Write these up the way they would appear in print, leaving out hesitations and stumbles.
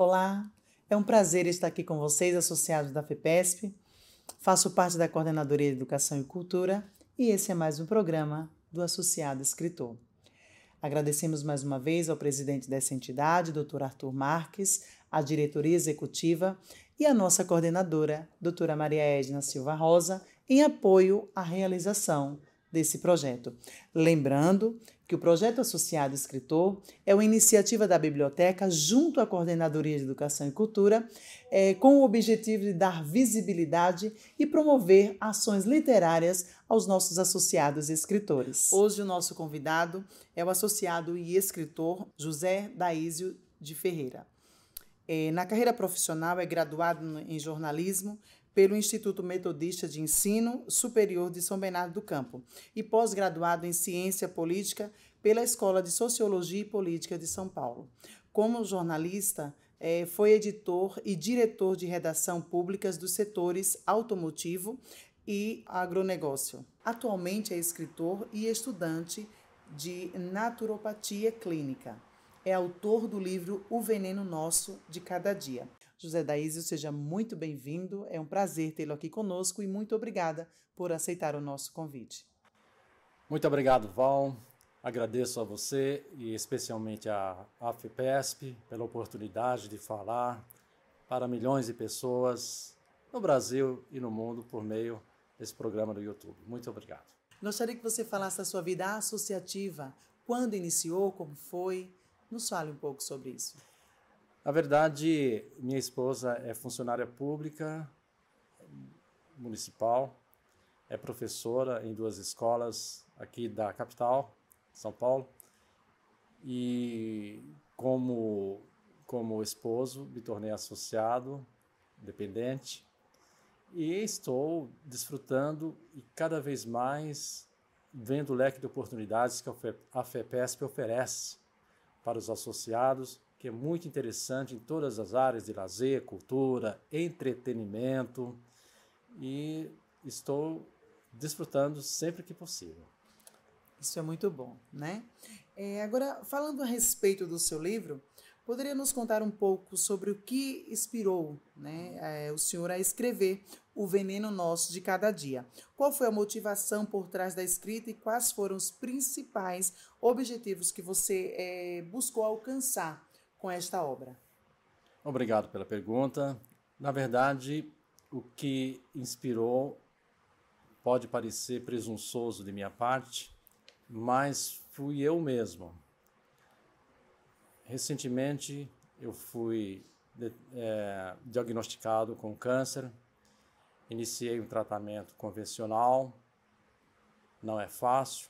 Olá, é um prazer estar aqui com vocês, associados da FEPESP. Faço parte da Coordenadoria de Educação e Cultura e esse é mais um programa do Associado Escritor. Agradecemos mais uma vez ao presidente dessa entidade, Dr. Arthur Marques, à diretoria executiva e à nossa coordenadora, doutora Maria Edna Silva Rosa, em apoio à realização desse projeto. Lembrando que o Projeto Associado Escritor é uma iniciativa da Biblioteca junto à Coordenadoria de Educação e Cultura, com o objetivo de dar visibilidade e promover ações literárias aos nossos associados e escritores. Hoje o nosso convidado é o associado e escritor José Daísio de Ferreira. Na carreira profissional é graduado em jornalismo pelo Instituto Metodista de Ensino Superior de São Bernardo do Campo e pós-graduado em Ciência Política pela Escola de Sociologia e Política de São Paulo. Como jornalista, foi editor e diretor de redação públicas dos setores automotivo e agronegócio. Atualmente é escritor e estudante de naturopatia clínica. É autor do livro O Veneno Nosso de Cada Dia. José Daísio, seja muito bem-vindo. É um prazer tê-lo aqui conosco e muito obrigada por aceitar o nosso convite. Muito obrigado, Val. Agradeço a você e especialmente à FEPESP pela oportunidade de falar para milhões de pessoas no Brasil e no mundo por meio desse programa do YouTube. Muito obrigado. Gostaria que você falasse da sua vida associativa. Quando iniciou, como foi? Nos fale um pouco sobre isso. Na verdade, minha esposa é funcionária pública municipal, é professora em 2 escolas aqui da capital, São Paulo, e como esposo me tornei associado, dependente, e estou desfrutando e cada vez mais vendo o leque de oportunidades que a FEPESP oferece para os associados, que é muito interessante em todas as áreas de lazer, cultura, entretenimento, e estou desfrutando sempre que possível. Isso é muito bom, né? Agora, falando a respeito do seu livro, poderia nos contar um pouco sobre o que inspirou, né, o senhor a escrever O Veneno Nosso de Cada Dia? Qual foi a motivação por trás da escrita e quais foram os principais objetivos que você buscou alcançar com esta obra? Obrigado pela pergunta. Na verdade, o que inspirou pode parecer presunçoso de minha parte, mas fui eu mesmo. Recentemente, eu fui diagnosticado com câncer, iniciei um tratamento convencional, não é fácil,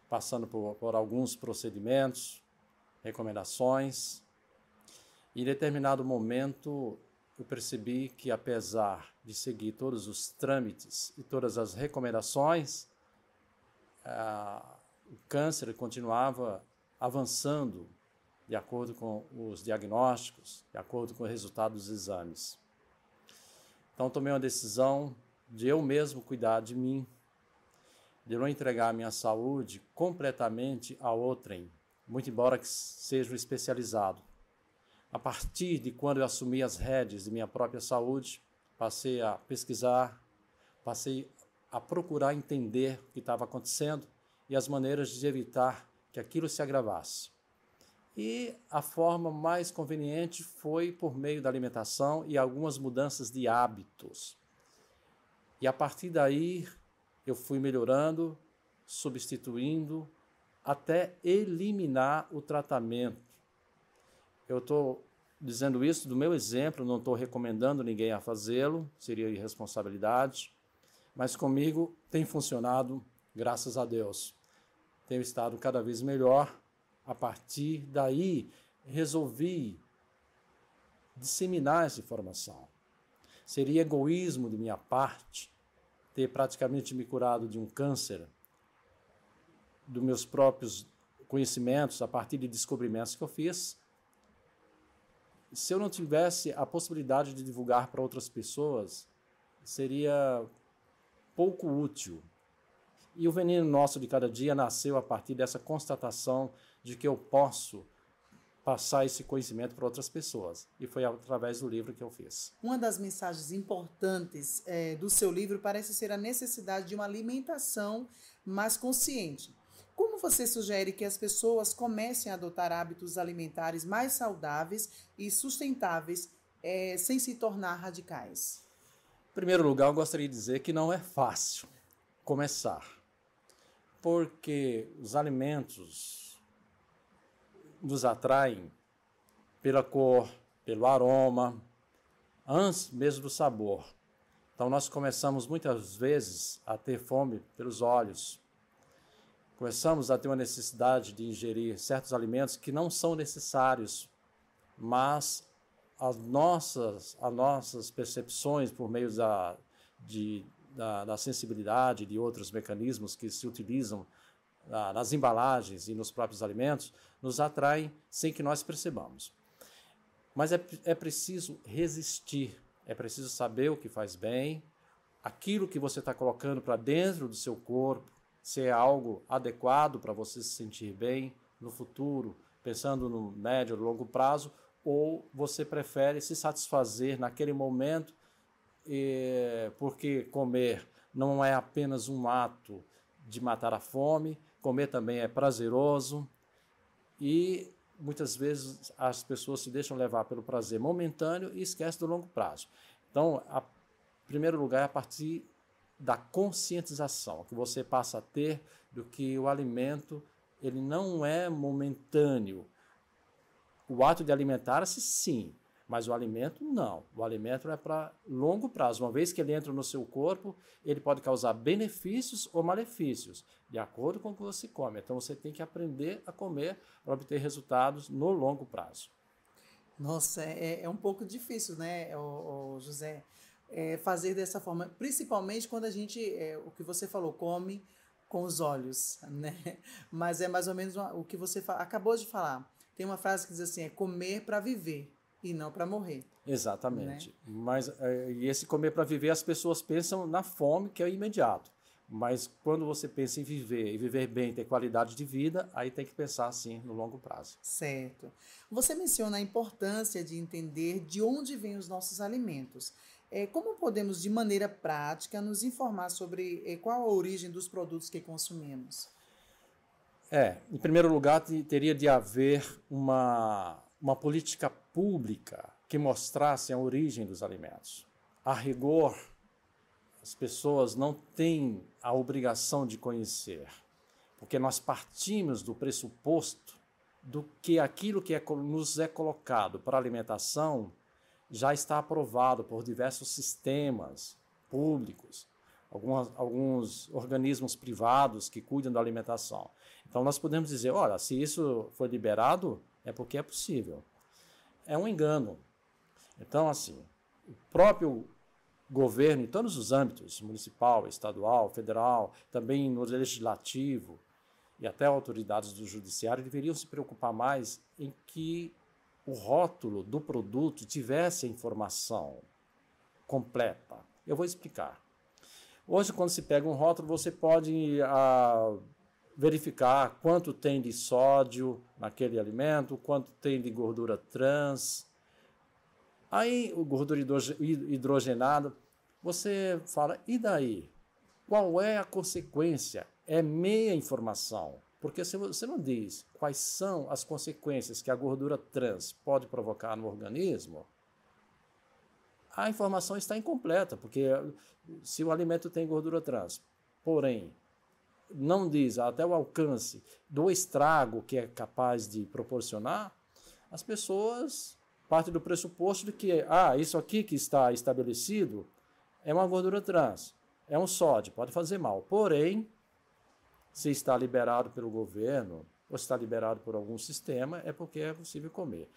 passando por alguns procedimentos, recomendações. E em determinado momento eu percebi que, apesar de seguir todos os trâmites e todas as recomendações, o câncer continuava avançando de acordo com os diagnósticos, de acordo com o resultado dos exames. Então tomei uma decisão de eu mesmo cuidar de mim, de não entregar a minha saúde completamente a outrem, muito embora que seja um especializado. A partir de quando eu assumi as rédeas de minha própria saúde, passei a pesquisar, passei a procurar entender o que estava acontecendo e as maneiras de evitar que aquilo se agravasse. E a forma mais conveniente foi por meio da alimentação e algumas mudanças de hábitos. E a partir daí eu fui melhorando, substituindo, até eliminar o tratamento. Eu estou dizendo isso do meu exemplo, não estou recomendando ninguém a fazê-lo, seria irresponsabilidade, mas comigo tem funcionado, graças a Deus. Tenho estado cada vez melhor. A partir daí, resolvi disseminar essa informação. Seria egoísmo de minha parte ter praticamente me curado de um câncer, dos meus próprios conhecimentos, a partir de descobrimentos que eu fiz, se eu não tivesse a possibilidade de divulgar para outras pessoas, seria pouco útil. E o Veneno Nosso de Cada Dia nasceu a partir dessa constatação de que eu posso passar esse conhecimento para outras pessoas. E foi através do livro que eu fiz. Uma das mensagens importantes do seu livro parece ser a necessidade de uma alimentação mais consciente. Como você sugere que as pessoas comecem a adotar hábitos alimentares mais saudáveis e sustentáveis, sem se tornar radicais? Em primeiro lugar, eu gostaria de dizer que não é fácil começar, porque os alimentos nos atraem pela cor, pelo aroma, antes mesmo do sabor. Então nós começamos muitas vezes a ter fome pelos olhos. Começamos a ter uma necessidade de ingerir certos alimentos que não são necessários, mas as nossas percepções por meio da sensibilidade, de outros mecanismos que se utilizam nas embalagens e nos próprios alimentos, nos atraem sem que nós percebamos. Mas é preciso resistir, é preciso saber o que faz bem, aquilo que você está colocando para dentro do seu corpo, se é algo adequado para você se sentir bem no futuro, pensando no médio ou longo prazo, ou você prefere se satisfazer naquele momento, porque comer não é apenas um ato de matar a fome, comer também é prazeroso e muitas vezes as pessoas se deixam levar pelo prazer momentâneo e esquecem do longo prazo. Então, em primeiro lugar, é a partir da conscientização que você passa a ter do que o alimento ele não é momentâneo. O ato de alimentar-se, sim, mas o alimento, não. O alimento é para longo prazo. Uma vez que ele entra no seu corpo, ele pode causar benefícios ou malefícios, de acordo com o que você come. Então, você tem que aprender a comer para obter resultados no longo prazo. Nossa, é um pouco difícil, né, José, fazer dessa forma, principalmente quando a gente, o que você falou, come com os olhos, né? Mas é mais ou menos o que você acabou de falar. Tem uma frase que diz assim, comer para viver e não para morrer. Exatamente. Né? Mas e esse comer para viver, as pessoas pensam na fome, que é imediato. Mas quando você pensa em viver, e viver bem, ter qualidade de vida, aí tem que pensar, sim, no longo prazo. Certo. Você menciona a importância de entender de onde vêm os nossos alimentos. Como podemos, de maneira prática, nos informar sobre qual a origem dos produtos que consumimos? Em primeiro lugar, teria de haver uma política pública que mostrasse a origem dos alimentos. A rigor, as pessoas não têm a obrigação de conhecer, porque nós partimos do pressuposto do que aquilo que nos é colocado para alimentação já está aprovado por diversos sistemas públicos, alguns organismos privados que cuidam da alimentação. Então, nós podemos dizer, olha, se isso foi liberado, é porque é possível. É um engano. Então, assim, o próprio governo, em todos os âmbitos, municipal, estadual, federal, também no legislativo e até autoridades do judiciário, deveriam se preocupar mais em que o rótulo do produto tivesse a informação completa. Eu vou explicar. Hoje, quando se pega um rótulo, você pode verificar quanto tem de sódio naquele alimento, quanto tem de gordura trans. Aí, o gordura hidrogenada, você fala, e daí? Qual é a consequência? É meia informação. Porque se você não diz quais são as consequências que a gordura trans pode provocar no organismo, a informação está incompleta, porque se o alimento tem gordura trans, porém, não diz até o alcance do estrago que é capaz de proporcionar, as pessoas partem do pressuposto de que isso aqui que está estabelecido é uma gordura trans, é um sódio, pode fazer mal. Porém, se está liberado pelo governo ou está liberado por algum sistema, é porque é possível comer.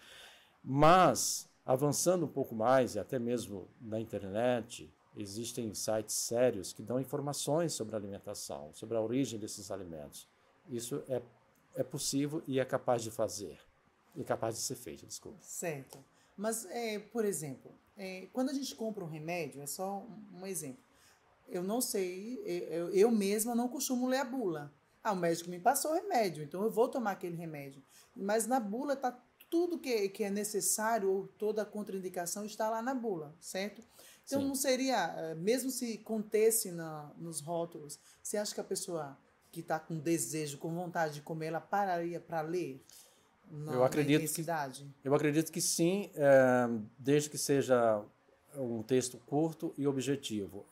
Mas, avançando um pouco mais, e até mesmo na internet, existem sites sérios que dão informações sobre a alimentação, sobre a origem desses alimentos. Isso é possível e é capaz de fazer. E capaz de ser feito, desculpa. Certo. Mas, por exemplo, quando a gente compra um remédio, é só um exemplo. Eu não sei, eu mesma não costumo ler a bula. O médico me passou o remédio, então eu vou tomar aquele remédio. Mas na bula está tudo que é necessário, ou toda a contraindicação está lá na bula, certo? Então, Sim. não seria, mesmo se contesse nos rótulos, você acha que a pessoa que está com desejo, com vontade de comer, ela pararia para ler Eu na acredito que, intensidade? eu acredito que sim, desde que seja um texto curto e objetivo.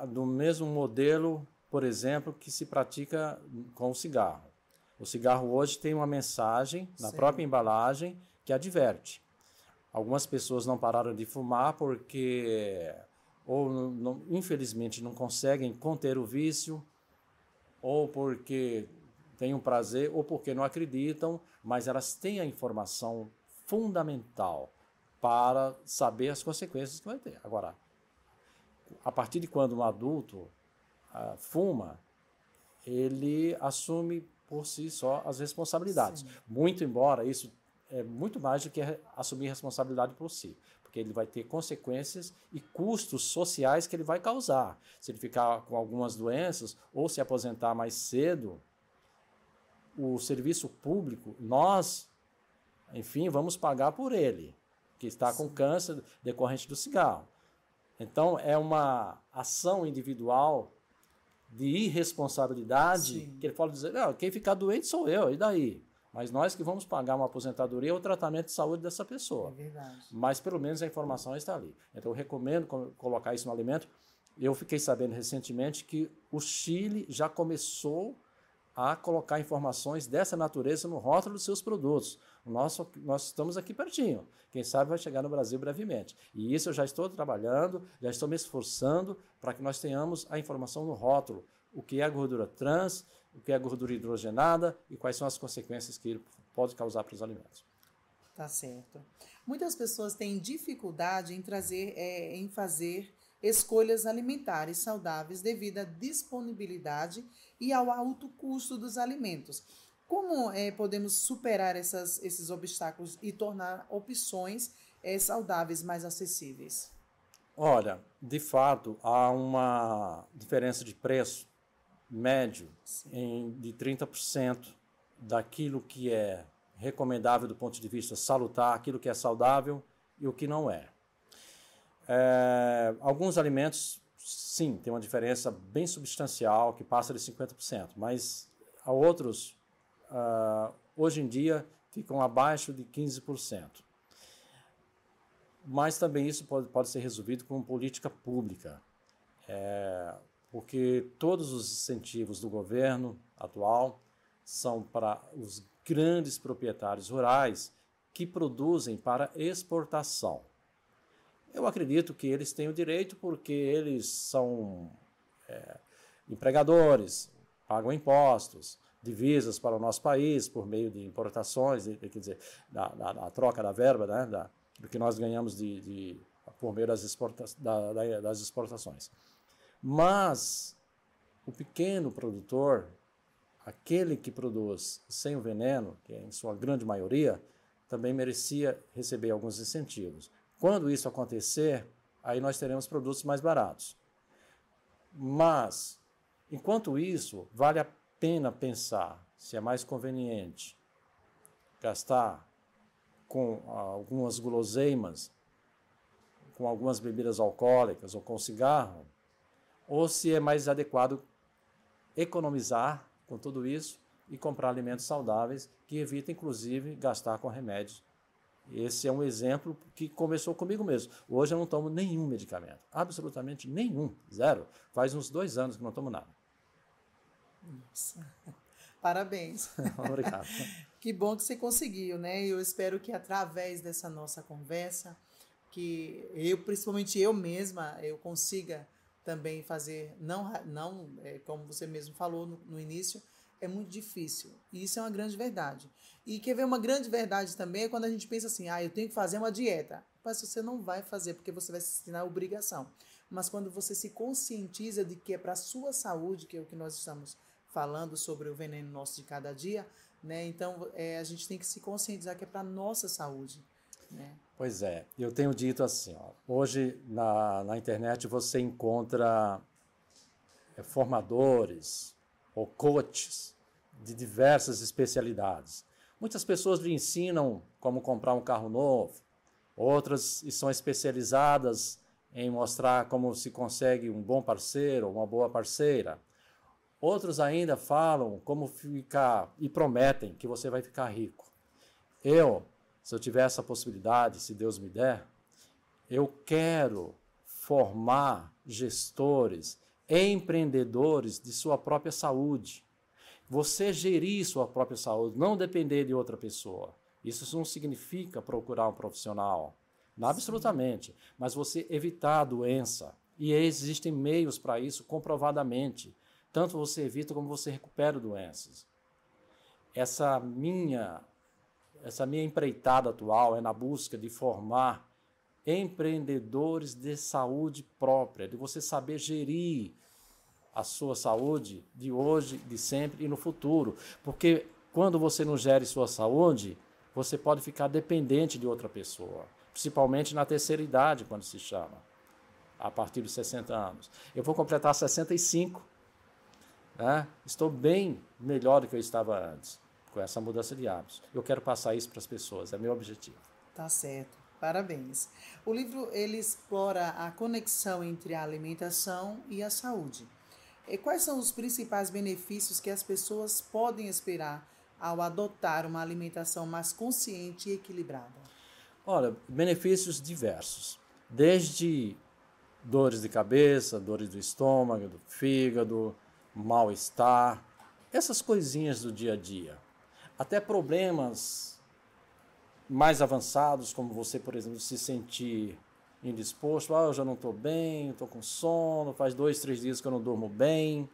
Do mesmo modelo, por exemplo, que se pratica com o cigarro. O cigarro hoje tem uma mensagem na própria embalagem que adverte. Algumas pessoas não pararam de fumar porque, ou infelizmente, não conseguem conter o vício, ou porque têm um prazer, ou porque não acreditam, mas elas têm a informação fundamental para saber as consequências que vai ter. Agora, a partir de quando um adulto fuma, ele assume por si só as responsabilidades. Sim. Muito embora isso é muito mais do que assumir responsabilidade por si, porque ele vai ter consequências e custos sociais que ele vai causar. Se ele ficar com algumas doenças ou se aposentar mais cedo, o serviço público, nós, enfim, vamos pagar por ele, que está com câncer decorrente do cigarro. Então, é uma ação individual de irresponsabilidade, Sim. que ele pode dizer, não, quem ficar doente sou eu, e daí? Mas nós que vamos pagar uma aposentadoria ou tratamento de saúde dessa pessoa. É verdade. Mas pelo menos a informação está ali. Então eu recomendo colocar isso no alimento. Eu fiquei sabendo recentemente que o Chile já começou a colocar informações dessa natureza no rótulo dos seus produtos. Nós estamos aqui pertinho. Quem sabe vai chegar no Brasil brevemente. E isso eu já estou trabalhando, já estou me esforçando para que nós tenhamos a informação no rótulo. O que é a gordura trans, o que é a gordura hidrogenada e quais são as consequências que ele pode causar para os alimentos. Tá certo. Muitas pessoas têm dificuldade em fazer escolhas alimentares saudáveis devido à disponibilidade e ao alto custo dos alimentos. Como podemos superar esses obstáculos e tornar opções saudáveis mais acessíveis? Olha, de fato, há uma diferença de preço médio de 30% daquilo que é recomendável do ponto de vista salutar, aquilo que é saudável e o que não é. Alguns alimentos, sim, tem uma diferença bem substancial, que passa de 50%, mas há outros, hoje em dia, ficam abaixo de 15%. Mas também isso pode ser resolvido com política pública, porque todos os incentivos do governo atual são para os grandes proprietários rurais que produzem para exportação. Eu acredito que eles têm o direito porque eles são empregadores, pagam impostos, divisas para o nosso país por meio de importações, quer dizer, da troca da verba, né, do que nós ganhamos por meio das exportações. Mas o pequeno produtor, aquele que produz sem o veneno, que é em sua grande maioria, também merecia receber alguns incentivos. Quando isso acontecer, aí nós teremos produtos mais baratos. Mas, enquanto isso, vale a pena pensar se é mais conveniente gastar com algumas guloseimas, com algumas bebidas alcoólicas ou com cigarro, ou se é mais adequado economizar com tudo isso e comprar alimentos saudáveis que evitam, inclusive, gastar com remédios. Esse é um exemplo que começou comigo mesmo. Hoje eu não tomo nenhum medicamento, absolutamente nenhum, zero. Faz uns 2 anos que não tomo nada. Nossa. Parabéns. Obrigado. Que bom que você conseguiu, né? Eu espero que através dessa nossa conversa, que principalmente eu mesma, eu consiga também fazer, não como você mesmo falou no início, é muito difícil. E isso é uma grande verdade. E quer ver uma grande verdade também é quando a gente pensa assim, eu tenho que fazer uma dieta. Mas você não vai fazer porque você vai se sentir na obrigação. Mas quando você se conscientiza de que é para a sua saúde, que é o que nós estamos falando sobre o veneno nosso de cada dia, né? Então a gente tem que se conscientizar que é para a nossa saúde, né? Pois é, eu tenho dito assim, hoje na internet você encontra formadores ou coaches de diversas especialidades. Muitas pessoas lhe ensinam como comprar um carro novo, outras são especializadas em mostrar como se consegue um bom parceiro, uma boa parceira. Outros ainda falam como ficar e prometem que você vai ficar rico. Se eu tiver essa possibilidade, se Deus me der, eu quero formar gestores, empreendedores de sua própria saúde. Você gerir sua própria saúde, não depender de outra pessoa. Isso não significa procurar um profissional, não, absolutamente, mas você evitar a doença. E existem meios para isso comprovadamente. Tanto você evita como você recupera doenças. Essa minha empreitada atual é na busca de formar empreendedores de saúde própria, de você saber gerir a sua saúde de hoje, de sempre e no futuro. Porque quando você não gere sua saúde, você pode ficar dependente de outra pessoa, principalmente na terceira idade, quando se chama, a partir dos 60 anos. Eu vou completar 65, né? Estou bem melhor do que eu estava antes, com essa mudança de hábitos. Eu quero passar isso para as pessoas, é meu objetivo. Tá certo, parabéns. O livro ele explora a conexão entre a alimentação e a saúde. E quais são os principais benefícios que as pessoas podem esperar ao adotar uma alimentação mais consciente e equilibrada? Olha, benefícios diversos, desde dores de cabeça, dores do estômago, do fígado, mal-estar, essas coisinhas do dia a dia. Até problemas mais avançados, como você, por exemplo, se sentir indisposto, eu já não estou bem, estou com sono, faz 2, 3 dias que eu não durmo bem,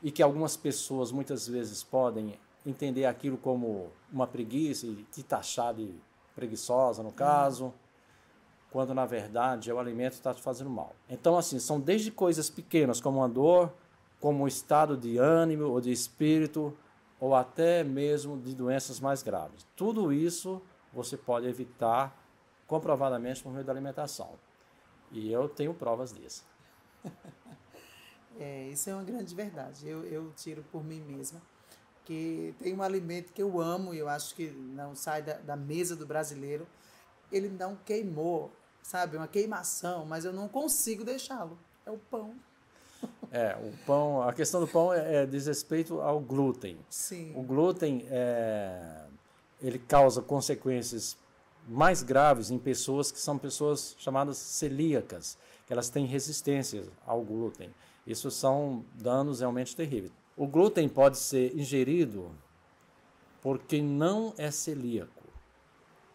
e que algumas pessoas muitas vezes podem entender aquilo como uma preguiça e te taxar de preguiçosa, no caso, quando na verdade o alimento está te fazendo mal. Então, assim, são desde coisas pequenas, como uma dor, como um estado de ânimo ou de espírito, ou até mesmo de doenças mais graves. Tudo isso você pode evitar comprovadamente por meio da alimentação. E eu tenho provas disso. Isso é uma grande verdade. Eu tiro por mim mesma. Que tem um alimento que eu amo e eu acho que não sai da mesa do brasileiro. Ele não queimou, sabe? Uma queimação, mas eu não consigo deixá-lo. É o pão. O pão, a questão do pão diz respeito ao glúten. Sim. O glúten, ele causa consequências mais graves em pessoas que são pessoas chamadas celíacas, que elas têm resistência ao glúten. Isso são danos realmente terríveis. O glúten pode ser ingerido por quem não é celíaco,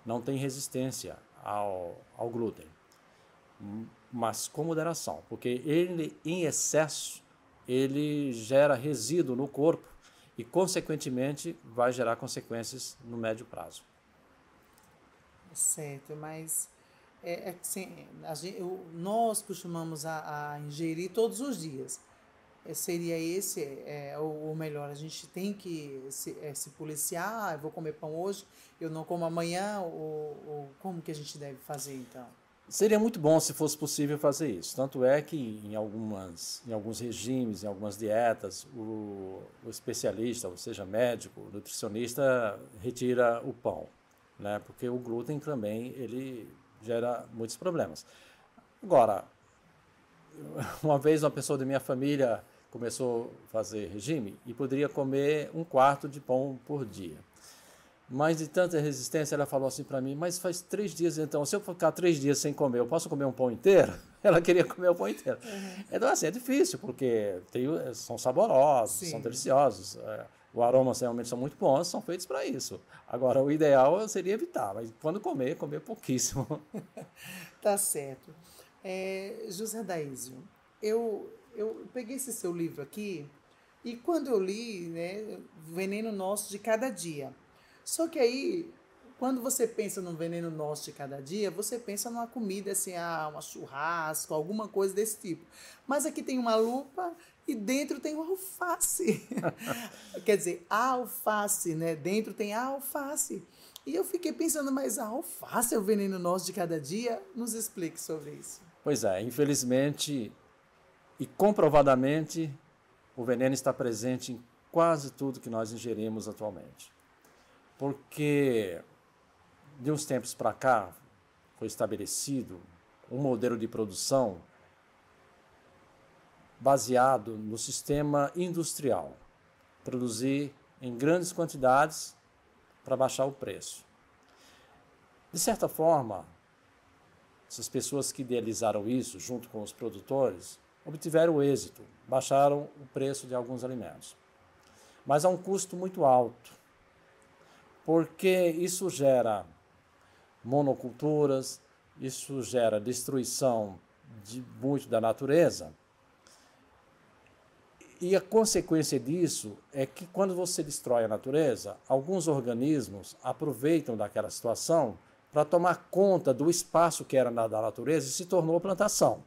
não tem resistência ao glúten, mas com moderação, porque ele, em excesso, ele gera resíduo no corpo e, consequentemente, vai gerar consequências no médio prazo. Certo, mas assim, nós costumamos a ingerir todos os dias. Seria esse, ou melhor, a gente tem que se policiar, eu vou comer pão hoje, eu não como amanhã, ou como que a gente deve fazer então? Seria muito bom se fosse possível fazer isso. Tanto é que em alguns regimes, em algumas dietas, o especialista, ou seja, médico, nutricionista, retira o pão, né? Porque o glúten também ele gera muitos problemas. Agora, uma vez uma pessoa da minha família começou a fazer regime e poderia comer 1/4 de pão por dia. Mas de tanta resistência, ela falou assim para mim, mas faz 3 dias então, se eu ficar 3 dias sem comer, eu posso comer um pão inteiro? Ela queria comer o pão inteiro. Então, assim, é difícil, porque são saborosos, Sim. são deliciosos, o aromas realmente são muito bons, são feitos para isso. Agora, o ideal seria evitar, mas quando comer pouquíssimo. Tá certo. José Daísio, eu peguei esse seu livro aqui e quando eu li, né, Veneno Nosso de Cada Dia. Só que aí, quando você pensa no veneno nosso de cada dia, você pensa numa comida assim, uma churrasco, alguma coisa desse tipo. Mas aqui tem uma lupa e dentro tem uma alface. Quer dizer, a alface, né? Dentro tem a alface. E eu fiquei pensando, mas a alface é o veneno nosso de cada dia? Nos explique sobre isso. Pois é, infelizmente e comprovadamente, o veneno está presente em quase tudo que nós ingerimos atualmente. Porque de uns tempos para cá foi estabelecido um modelo de produção baseado no sistema industrial. Produzir em grandes quantidades para baixar o preço. De certa forma, essas pessoas que idealizaram isso, junto com os produtores, obtiveram êxito, baixaram o preço de alguns alimentos. Mas a um custo muito alto, porque isso gera monoculturas, isso gera destruição de muito da natureza. E a consequência disso é que quando você destrói a natureza, alguns organismos aproveitam daquela situação para tomar conta do espaço que era da natureza e se tornou plantação.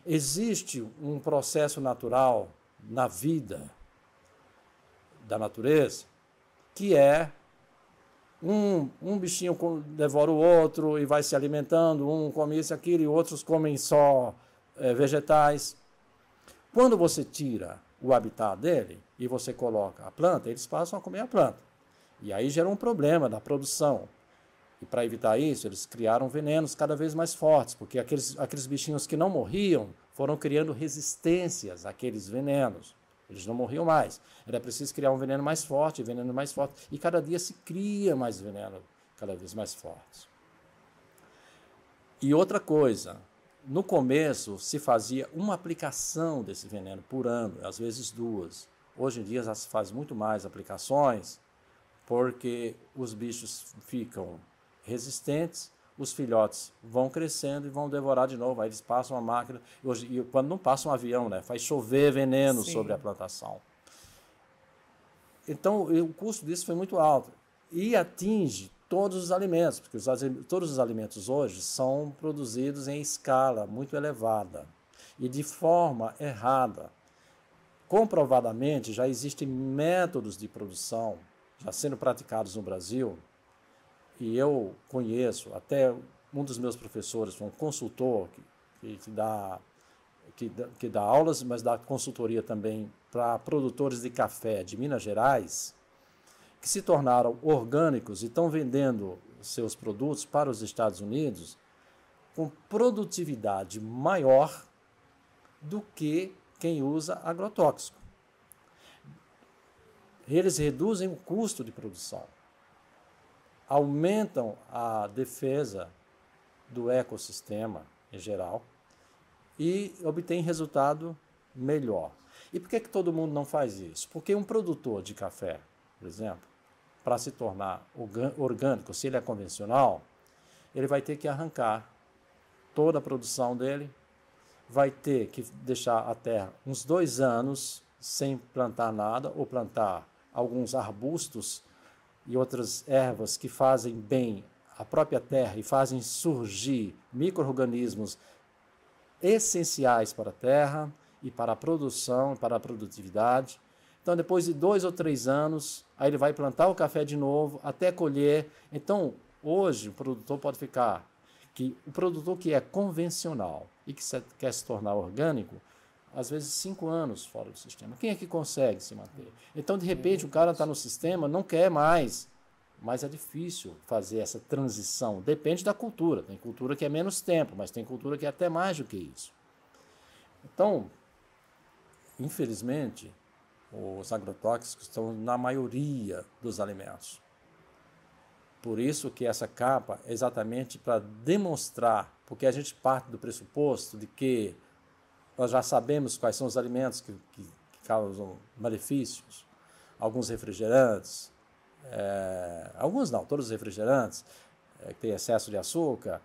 Existe um processo natural na vida da natureza que é um bichinho devora o outro e vai se alimentando, um come isso e aquilo e outros comem só vegetais. Quando você tira o habitat dele e você coloca a planta, eles passam a comer a planta. E aí gera um problema da produção. E para evitar isso, eles criaram venenos cada vez mais fortes, porque aqueles bichinhos que não morriam foram criando resistências àqueles venenos. Eles não morriam mais. Era preciso criar um veneno mais forte, e cada dia se cria mais veneno cada vez mais fortes. E outra coisa, no começo se fazia uma aplicação desse veneno por ano, às vezes duas. Hoje em dia já se faz muito mais aplicações, porque os bichos ficam resistentes, os filhotes vão crescendo e vão devorar de novo. Aí eles passam a máquina, e quando não passa um avião, né, faz chover veneno sobre a plantação. Então, o custo disso foi muito alto. E atinge todos os alimentos, porque todos os alimentos hoje são produzidos em escala muito elevada e de forma errada. Comprovadamente, já existem métodos de produção já sendo praticados no Brasil, e eu conheço, até um dos meus professores, um consultor que dá aulas, mas dá consultoria também para produtores de café de Minas Gerais, que se tornaram orgânicos e estão vendendo seus produtos para os Estados Unidos com produtividade maior do que quem usa agrotóxico. Eles reduzem o custo de produção, aumentam a defesa do ecossistema em geral e obtêm resultado melhor. E por que todo mundo não faz isso? Porque um produtor de café, por exemplo, para se tornar orgânico, se ele é convencional, ele vai ter que arrancar toda a produção dele, vai ter que deixar a terra uns 2 anos sem plantar nada, ou plantar alguns arbustos e outras ervas que fazem bem à própria terra e fazem surgir micro-organismos essenciais para a terra e para a produção, para a produtividade. Então, depois de 2 ou 3 anos, aí ele vai plantar o café de novo, até colher. Então, hoje, o produtor pode ficar, o produtor que é convencional e que quer se tornar orgânico, às vezes 5 anos fora do sistema. Quem é que consegue se manter? Então, de repente, o cara está no sistema, não quer mais, mas é difícil fazer essa transição. Depende da cultura. Tem cultura que é menos tempo, mas tem cultura que é até mais do que isso. Então, infelizmente, os agrotóxicos estão na maioria dos alimentos. Por isso que essa capa é exatamente para demonstrar, porque a gente parte do pressuposto de que nós já sabemos quais são os alimentos que causam malefícios. Alguns refrigerantes, alguns não, todos os refrigerantes, que têm excesso de açúcar,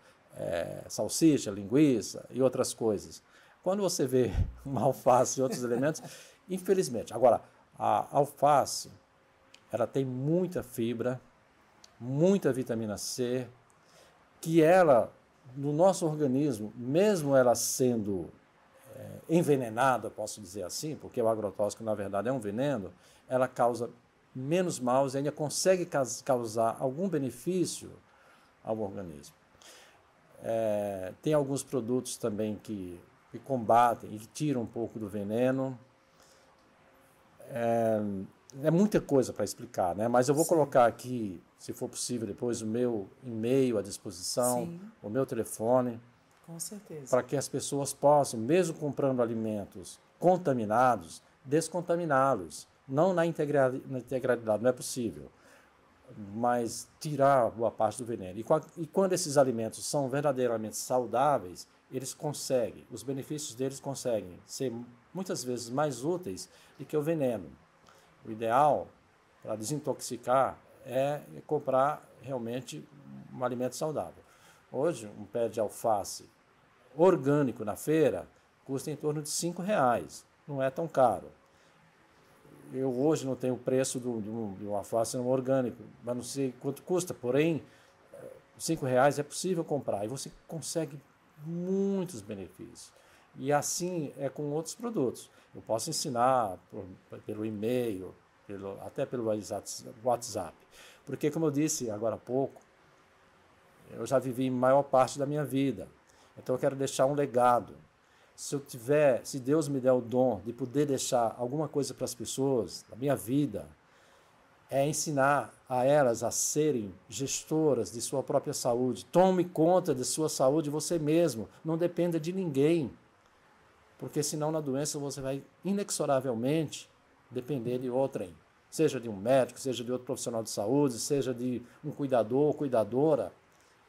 salsicha, linguiça e outras coisas. Quando você vê uma alface e outros elementos, infelizmente. Agora, a alface, ela tem muita fibra, muita vitamina C, que ela, no nosso organismo, mesmo ela sendo envenenada, posso dizer assim, porque o agrotóxico, na verdade, é um veneno, ela causa menos mal e ainda consegue causar algum benefício ao organismo. Tem alguns produtos também que combatem e que tiram um pouco do veneno. É muita coisa para explicar, né? Mas eu vou colocar aqui, se for possível, depois o meu e-mail à disposição, o meu telefone, com certeza, para que as pessoas possam, mesmo comprando alimentos contaminados, descontaminá-los. Não na integralidade, não é possível, mas tirar boa parte do veneno. E quando esses alimentos são verdadeiramente saudáveis, eles conseguem, os benefícios deles conseguem ser muitas vezes mais úteis do que o veneno. O ideal para desintoxicar é comprar realmente um alimento saudável. Hoje, um pé de alface orgânico na feira custa em torno de R$5. Não é tão caro. Eu hoje não tenho o preço de um alface orgânico, mas não sei quanto custa, porém, R$5 é possível comprar e você consegue muitos benefícios. E assim é com outros produtos. Eu posso ensinar pelo e-mail, até pelo WhatsApp. Porque, como eu disse agora há pouco, eu já vivi a maior parte da minha vida. Então eu quero deixar um legado. Se Deus me der o dom de poder deixar alguma coisa para as pessoas, da minha vida, é ensinar a elas a serem gestoras de sua própria saúde. Tome conta de sua saúde você mesmo. Não dependa de ninguém. Porque senão na doença você vai inexoravelmente depender de outrem. Seja de um médico, seja de outro profissional de saúde, seja de um cuidador ou cuidadora.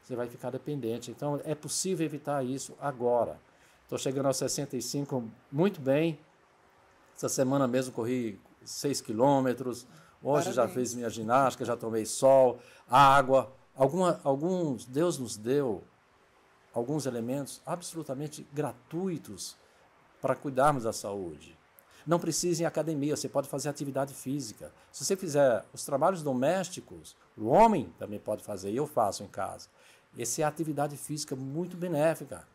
Você vai ficar dependente. Então é possível evitar isso agora. Estou chegando aos 65 muito bem. Essa semana mesmo corri 6 quilômetros. Hoje já fiz minha ginástica, já tomei sol, água. Deus nos deu alguns elementos absolutamente gratuitos para cuidarmos da saúde. Não precisa ir em academia, você pode fazer atividade física. Se você fizer os trabalhos domésticos, o homem também pode fazer, e eu faço em casa. Essa é a atividade física muito benéfica.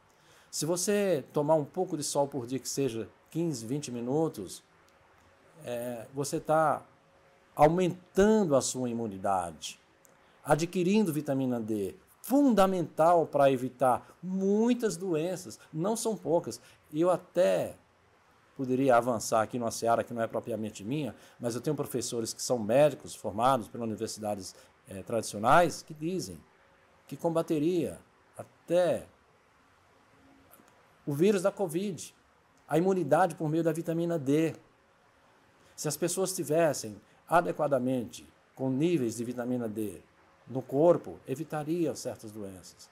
Se você tomar um pouco de sol por dia, que seja 15, 20 minutos, você está aumentando a sua imunidade, adquirindo vitamina D, fundamental para evitar muitas doenças, não são poucas. E eu até poderia avançar aqui numa seara que não é propriamente minha, mas eu tenho professores que são médicos formados pelas universidades tradicionais que dizem que combateria até o vírus da Covid, a imunidade por meio da vitamina D. Se as pessoas tivessem adequadamente com níveis de vitamina D no corpo, evitaria certas doenças.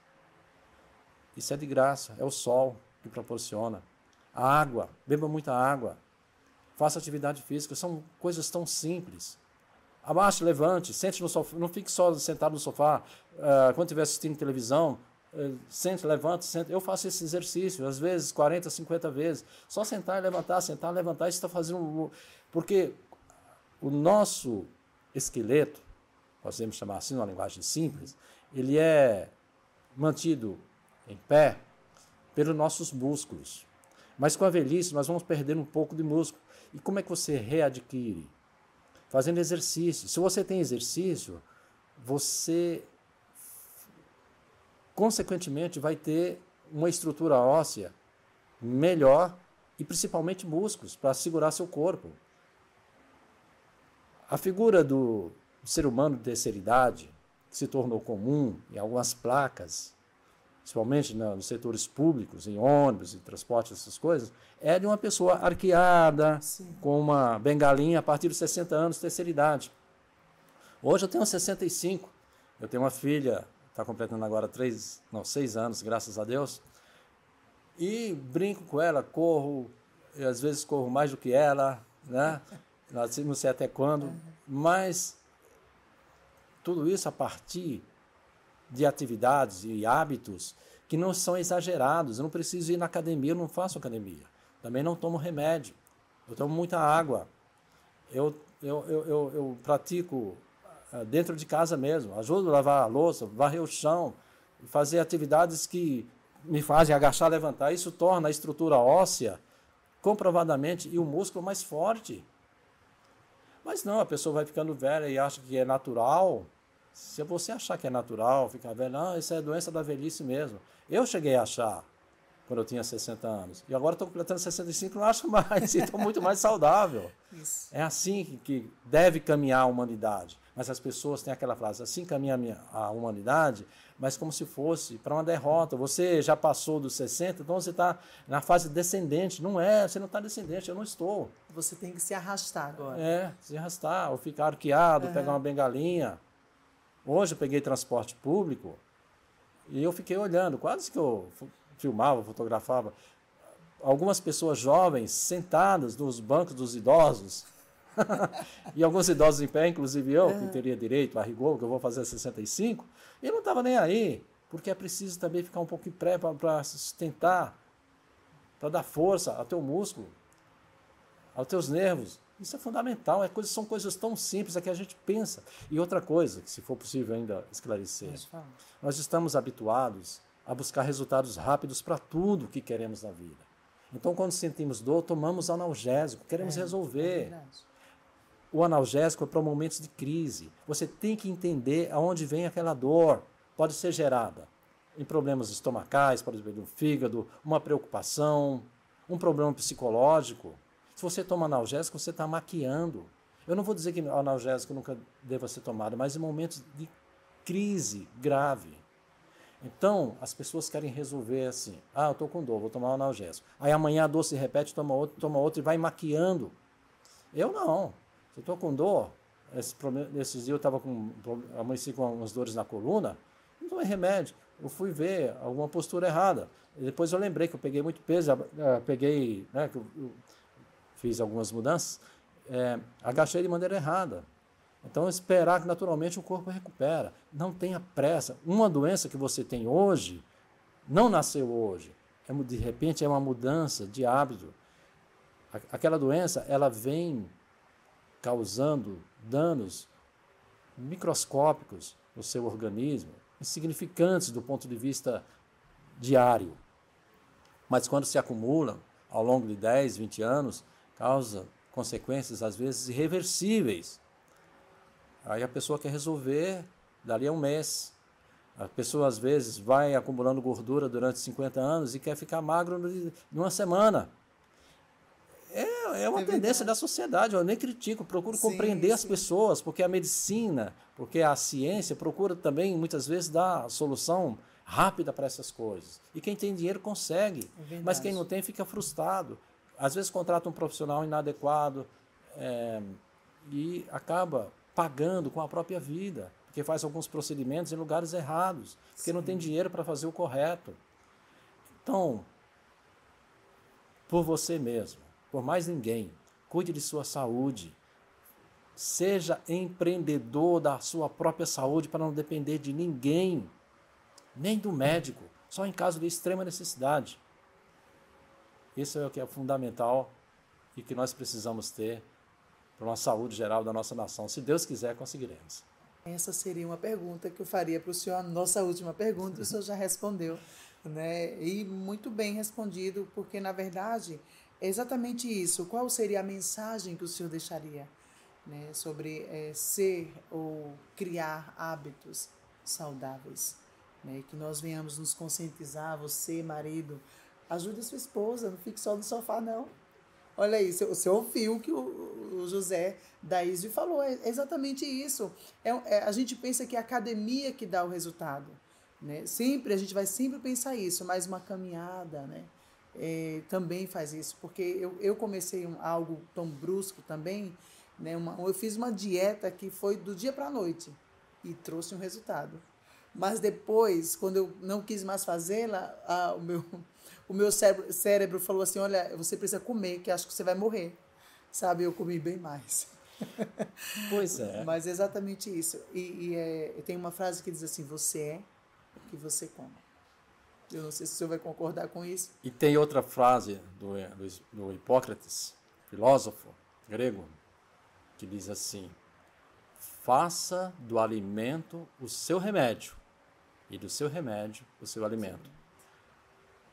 Isso é de graça, é o sol que proporciona. A água, beba muita água. Faça atividade física, são coisas tão simples. Abaixe, levante, sente no sofá, não fique só sentado no sofá. Quando estiver assistindo televisão, sente, levante, sente. Eu faço esse exercício, às vezes 40, 50 vezes. Só sentar e levantar, isso está fazendo... Porque o nosso esqueleto, podemos chamar assim, numa linguagem simples, ele é mantido em pé pelos nossos músculos. Mas com a velhice nós vamos perdendo um pouco de músculo. E como é que você readquire? Fazendo exercício. Se você tem exercício, você consequentemente vai ter uma estrutura óssea melhor e principalmente músculos para segurar seu corpo. A figura do ser humano de terceira idade, que se tornou comum em algumas placas, principalmente nos setores públicos, em ônibus, em transporte, essas coisas, é de uma pessoa arqueada, sim, com uma bengalinha a partir dos 60 anos, terceira idade. Hoje eu tenho 65, eu tenho uma filha, está completando agora 6 anos, graças a Deus, e brinco com ela, corro, e às vezes corro mais do que ela, né? Não sei até quando, mas tudo isso a partir de atividades e hábitos que não são exagerados. Eu não preciso ir na academia, eu não faço academia. Também não tomo remédio. Eu tomo muita água. Eu pratico dentro de casa mesmo. Ajudo a lavar a louça, varrer o chão, fazer atividades que me fazem agachar, levantar. Isso torna a estrutura óssea comprovadamente e o músculo mais forte. Mas não, a pessoa vai ficando velha e acha que é natural. Se você achar que é natural, ficar velho, não, isso é doença da velhice mesmo. Eu cheguei a achar. quando eu tinha 60 anos. E agora estou completando 65, não acho mais, estou muito mais saudável. Isso. É assim que deve caminhar a humanidade. Mas as pessoas têm aquela frase, assim caminha a humanidade, mas como se fosse para uma derrota. Você já passou dos 60, então você está na fase descendente. Não é, você não está descendente, eu não estou. Você tem que se arrastar agora. É, se arrastar, ou ficar arqueado, pegar uma bengalinha. Hoje eu peguei transporte público e eu fiquei olhando, quase que eu filmava, fotografava, algumas pessoas jovens sentadas nos bancos dos idosos, e alguns idosos em pé, inclusive eu, que teria direito a rigor, que eu vou fazer 65, e eu não estava nem aí, porque é preciso também ficar um pouco em pé para sustentar, para dar força ao teu músculo, aos teus nervos. Isso é fundamental, são coisas tão simples que a gente pensa. E outra coisa, que se for possível ainda esclarecer, nós estamos habituados a buscar resultados rápidos para tudo que queremos na vida. Então, quando sentimos dor, tomamos analgésico, queremos resolver. O analgésico é para momentos de crise. Você tem que entender aonde vem aquela dor. Pode ser gerada em problemas estomacais, por exemplo, do fígado, uma preocupação, um problema psicológico. Se você toma analgésico, você está maquiando. Eu não vou dizer que analgésico nunca deva ser tomado, mas em momentos de crise grave. Então, as pessoas querem resolver assim, eu estou com dor, vou tomar um analgésico. Aí amanhã a dor se repete, toma outro e vai maquiando. Eu não. Se eu estou com dor, esses dias eu estava amanheci com umas dores na coluna, não tomei remédio. Eu fui ver alguma postura errada. E depois eu lembrei que eu peguei muito peso, que eu fiz algumas mudanças, agachei de maneira errada. Então, esperar que naturalmente o corpo recupera. Não tenha pressa. Uma doença que você tem hoje, não nasceu hoje. De repente, é uma mudança de hábito. Aquela doença, ela vem causando danos microscópicos no seu organismo, insignificantes do ponto de vista diário. Mas quando se acumulam ao longo de 10, 20 anos, causa consequências, às vezes, irreversíveis. Aí a pessoa quer resolver dali a um mês. A pessoa, às vezes, vai acumulando gordura durante 50 anos e quer ficar magro em uma semana. É uma tendência da sociedade, eu nem critico, procuro compreender as pessoas, porque a medicina, porque a ciência procura também, muitas vezes, dar solução rápida para essas coisas. E quem tem dinheiro consegue, mas quem não tem fica frustrado. Às vezes contrata um profissional inadequado e acaba pagando com a própria vida, porque faz alguns procedimentos em lugares errados, porque não tem dinheiro para fazer o correto. Então, por você mesmo, por mais ninguém, cuide de sua saúde. Seja empreendedor da sua própria saúde para não depender de ninguém, nem do médico, só em caso de extrema necessidade. Isso é o que é fundamental e que nós precisamos ter para uma saúde geral da nossa nação. Se Deus quiser, conseguiremos. Essa seria uma pergunta que eu faria para o senhor, a nossa última pergunta, e o senhor já respondeu, né? E muito bem respondido, porque, na verdade, é exatamente isso. Qual seria a mensagem que o senhor deixaria, né, sobre ser ou criar hábitos saudáveis? Né? Que nós venhamos nos conscientizar, você, marido, ajude a sua esposa, não fique só no sofá, não. Olha aí, você ouviu o que o José Daísio falou, é exatamente isso. A gente pensa que é a academia que dá o resultado, né? A gente vai sempre pensar isso, mas uma caminhada, né, também faz isso, porque eu comecei algo tão brusco também, né, eu fiz uma dieta que foi do dia para a noite e trouxe um resultado. Mas depois, quando eu não quis mais fazê-la, o meu cérebro falou assim, olha, você precisa comer, que acho que você vai morrer. Sabe, eu comi bem mais. Pois é. Mas é exatamente isso. Tem uma frase que diz assim, você é o que você come. Eu não sei se o senhor vai concordar com isso. E tem outra frase do Hipócrates, filósofo grego, que diz assim, faça do alimento o seu remédio e do seu remédio o seu alimento.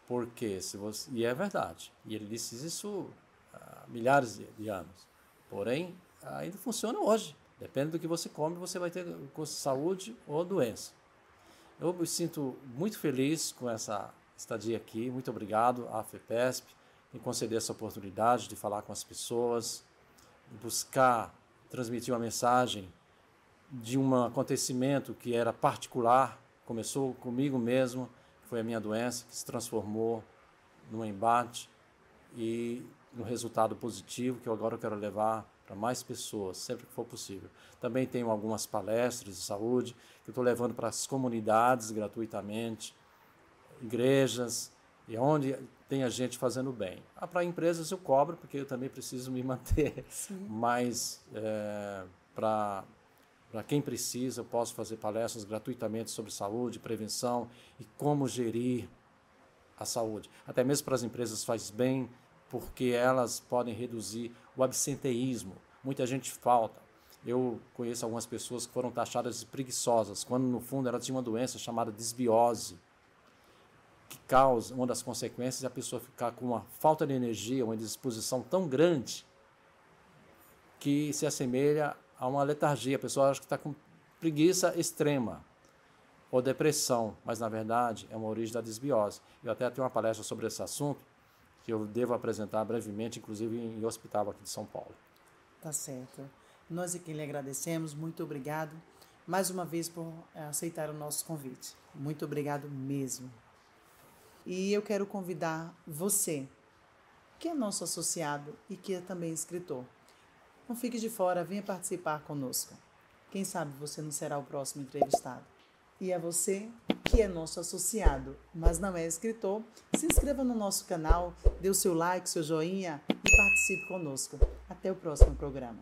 Porque e é verdade, e ele disse isso há milhares de anos, porém ainda funciona hoje, depende do que você come, você vai ter saúde ou doença. Eu me sinto muito feliz com essa estadia aqui. Muito obrigado à FEPESP em conceder essa oportunidade de falar com as pessoas, de buscar transmitir uma mensagem de um acontecimento que era particular, começou comigo mesmo, foi a minha doença, que se transformou num embate e no resultado positivo que agora eu quero levar para mais pessoas, sempre que for possível. Também tenho algumas palestras de saúde que eu estou levando para as comunidades gratuitamente, igrejas, e onde tem a gente fazendo bem. Para empresas eu cobro, porque eu também preciso me manter, mas para quem precisa, eu posso fazer palestras gratuitamente sobre saúde, prevenção e como gerir a saúde. Até mesmo para as empresas faz bem, porque elas podem reduzir o absenteísmo. Muita gente falta. Eu conheço algumas pessoas que foram taxadas de preguiçosas, quando no fundo ela tinha uma doença chamada desbiose, que causa, uma das consequências é a pessoa ficar com uma falta de energia, uma indisposição tão grande que se assemelha a uma letargia. A pessoa acha que está com preguiça extrema ou depressão, mas na verdade é uma origem da desbiose. Eu até tenho uma palestra sobre esse assunto que eu devo apresentar brevemente, inclusive em hospital aqui de São Paulo. Tá certo. Nós aqui lhe agradecemos, muito obrigado mais uma vez por aceitar o nosso convite. Muito obrigado mesmo. E eu quero convidar você, que é nosso associado e que é também escritor. Não fique de fora, venha participar conosco. Quem sabe você não será o próximo entrevistado. E a você, que é nosso associado, mas não é escritor, se inscreva no nosso canal, dê o seu like, seu joinha e participe conosco. Até o próximo programa.